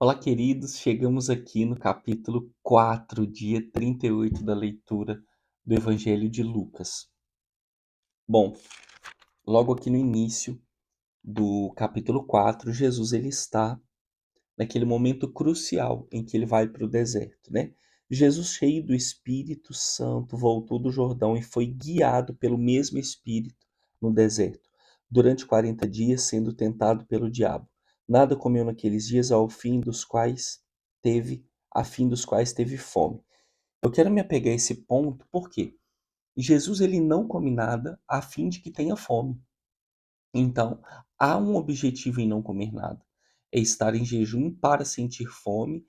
Olá, queridos. Chegamos aqui no capítulo 4, dia 38 da leitura do Evangelho de Lucas. Bom, logo aqui no início do capítulo 4, Jesus ele está naquele momento crucial em que ele vai para o deserto, né? Jesus, cheio do Espírito Santo, voltou do Jordão e foi guiado pelo mesmo Espírito no deserto, durante 40 dias, sendo tentado pelo diabo. Nada comeu naqueles dias, a fim dos quais teve fome. Eu quero me apegar a esse ponto, porque Jesus ele não come nada a fim de que tenha fome. Então, há um objetivo em não comer nada. É estar em jejum para sentir fome,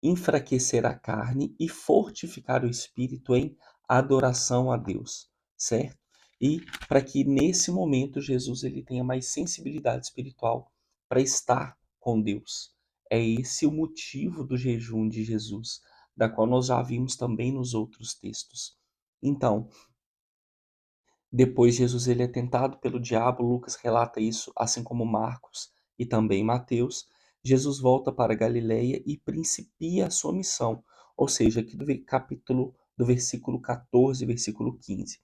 enfraquecer a carne e fortificar o espírito em adoração a Deus, certo? E para que nesse momento Jesus ele tenha mais sensibilidade espiritual para estar com Deus. É esse o motivo do jejum de Jesus, da qual nós já vimos também nos outros textos. Então, depois Jesus ele é tentado pelo diabo, Lucas relata isso, assim como Marcos e também Mateus. Jesus volta para Galiléia e principia a sua missão, ou seja, aqui do versículo 14, versículo 15.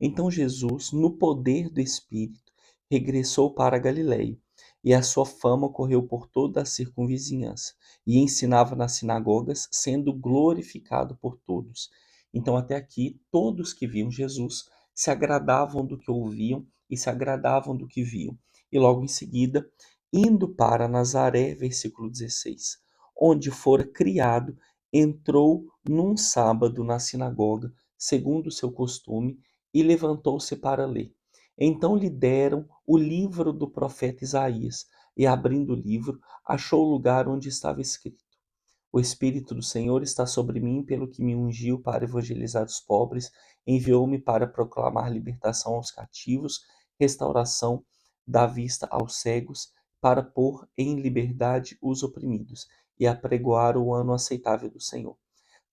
Então Jesus, no poder do Espírito, regressou para a Galiléia, e a sua fama correu por toda a circunvizinhança, e ensinava nas sinagogas, sendo glorificado por todos. Então até aqui, todos que viam Jesus se agradavam do que ouviam e se agradavam do que viam. E logo em seguida, indo para Nazaré, versículo 16, onde fora criado, entrou num sábado na sinagoga, segundo o seu costume, e levantou-se para ler. Então lhe deram o livro do profeta Isaías, e abrindo o livro, achou o lugar onde estava escrito: O Espírito do Senhor está sobre mim, pelo que me ungiu para evangelizar os pobres, enviou-me para proclamar libertação aos cativos, restauração da vista aos cegos, para pôr em liberdade os oprimidos e apregoar o ano aceitável do Senhor.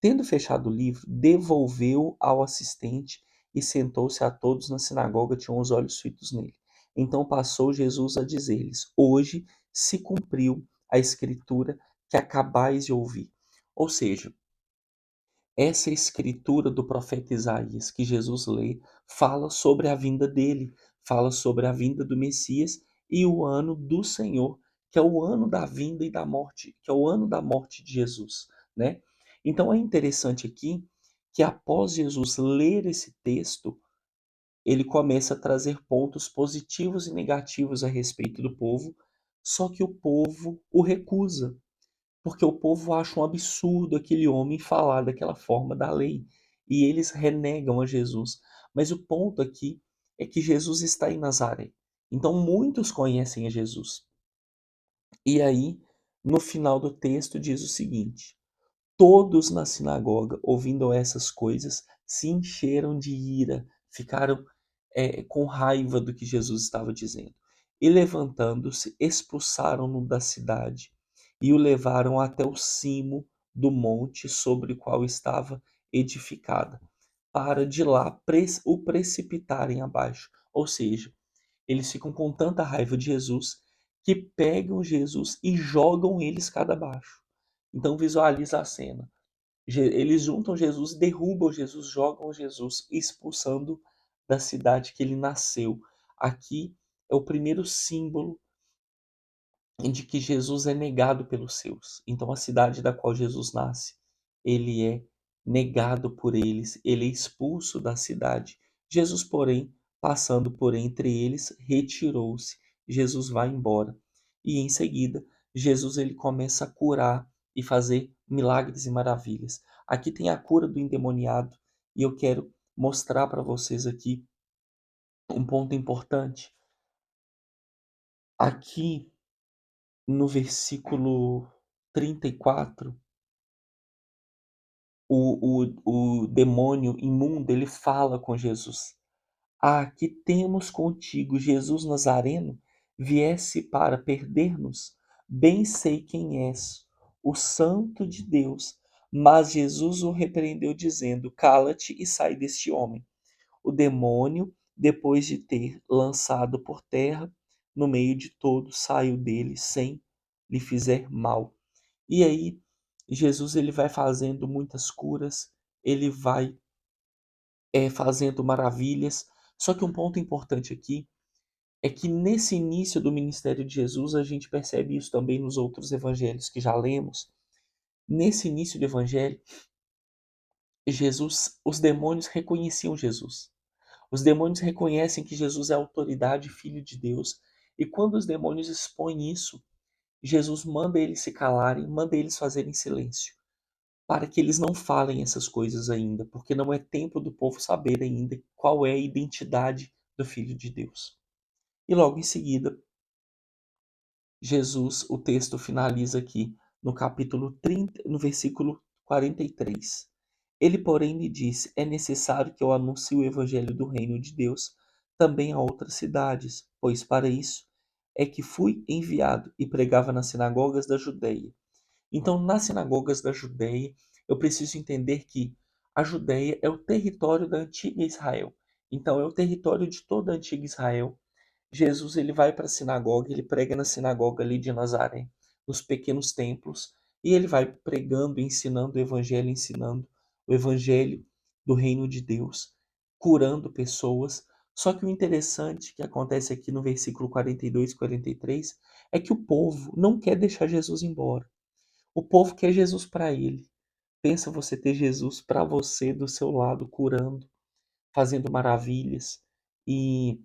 Tendo fechado o livro, devolveu ao assistente e sentou-se. A todos na sinagoga tinham os olhos fitos nele. Então passou Jesus a dizer-lhes: Hoje se cumpriu a escritura que acabais de ouvir. Ou seja, essa escritura do profeta Isaías que Jesus lê fala sobre a vinda dele, fala sobre a vinda do Messias e o ano do Senhor, que é o ano da vinda e da morte, que é o ano da morte de Jesus, né? Então é interessante aqui que após Jesus ler esse texto, ele começa a trazer pontos positivos e negativos a respeito do povo, só que o povo o recusa, porque o povo acha um absurdo aquele homem falar daquela forma da lei, e eles renegam a Jesus. Mas o ponto aqui é que Jesus está em Nazaré. Então muitos conhecem a Jesus. E aí, no final do texto diz o seguinte: Todos na sinagoga, ouvindo essas coisas, se encheram de ira, ficaram com raiva do que Jesus estava dizendo. E levantando-se, expulsaram-no da cidade e o levaram até o cimo do monte sobre o qual estava edificada, para de lá o precipitarem abaixo. Ou seja, eles ficam com tanta raiva de Jesus que pegam Jesus e jogam ele escada abaixo. Então visualiza a cena. Eles juntam Jesus, derrubam Jesus, jogam Jesus, expulsando da cidade que ele nasceu. Aqui é o primeiro símbolo de que Jesus é negado pelos seus. Então, a cidade da qual Jesus nasce, ele é negado por eles, ele é expulso da cidade. Jesus, porém, passando por entre eles, retirou-se. Jesus vai embora. E em seguida, Jesus ele começa a curar e fazer milagres e maravilhas. Aqui tem a cura do endemoniado, e eu quero mostrar para vocês aqui um ponto importante. Aqui no versículo 34, o demônio imundo ele fala com Jesus: Ah, que temos contigo, Jesus Nazareno, viesse para perder-nos? Bem sei quem és, o Santo de Deus. Mas Jesus o repreendeu, dizendo: Cala-te e sai deste homem. O demônio, depois de ter lançado por terra, no meio de todos, saiu dele sem lhe fizer mal. E aí, Jesus ele vai fazendo muitas curas, ele vai fazendo maravilhas. Só que um ponto importante aqui é que nesse início do ministério de Jesus, a gente percebe isso também nos outros evangelhos que já lemos. Nesse início do evangelho, Jesus, os demônios reconheciam Jesus. Os demônios reconhecem que Jesus é autoridade, filho de Deus. E quando os demônios expõem isso, Jesus manda eles se calarem, manda eles fazerem silêncio, para que eles não falem essas coisas ainda, porque não é tempo do povo saber ainda qual é a identidade do Filho de Deus. E logo em seguida, Jesus, o texto finaliza aqui no capítulo 30, no versículo 43. Ele, porém, lhe disse: É necessário que eu anuncie o evangelho do reino de Deus também a outras cidades, pois para isso é que fui enviado e pregava nas sinagogas da Judeia. Então, nas sinagogas da Judeia, eu preciso entender que a Judeia é o território da antiga Israel. Então, é o território de toda a antiga Israel. Jesus ele vai para a sinagoga, ele prega na sinagoga ali de Nazaré, nos pequenos templos, e ele vai pregando, ensinando o evangelho do reino de Deus, curando pessoas. Só que o interessante que acontece aqui no versículo 42 e 43 é que o povo não quer deixar Jesus embora. O povo quer Jesus para ele. Pensa você ter Jesus para você do seu lado, curando, fazendo maravilhas e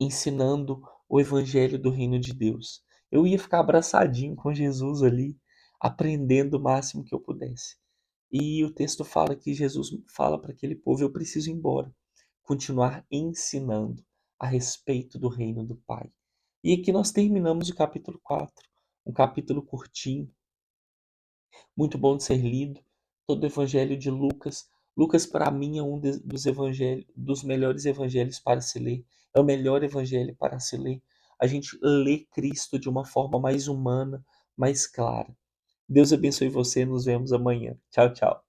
ensinando o evangelho do reino de Deus. Eu ia ficar abraçadinho com Jesus ali, aprendendo o máximo que eu pudesse. E o texto fala que Jesus fala para aquele povo: eu preciso ir embora, continuar ensinando a respeito do reino do Pai. E aqui nós terminamos o capítulo 4, um capítulo curtinho, muito bom de ser lido. Todo o evangelho de Lucas. Lucas, para mim, é um dos evangelhos, dos melhores evangelhos para se ler. É o melhor evangelho para se ler. A gente lê Cristo de uma forma mais humana, mais clara. Deus abençoe você. Nos vemos amanhã. Tchau, tchau.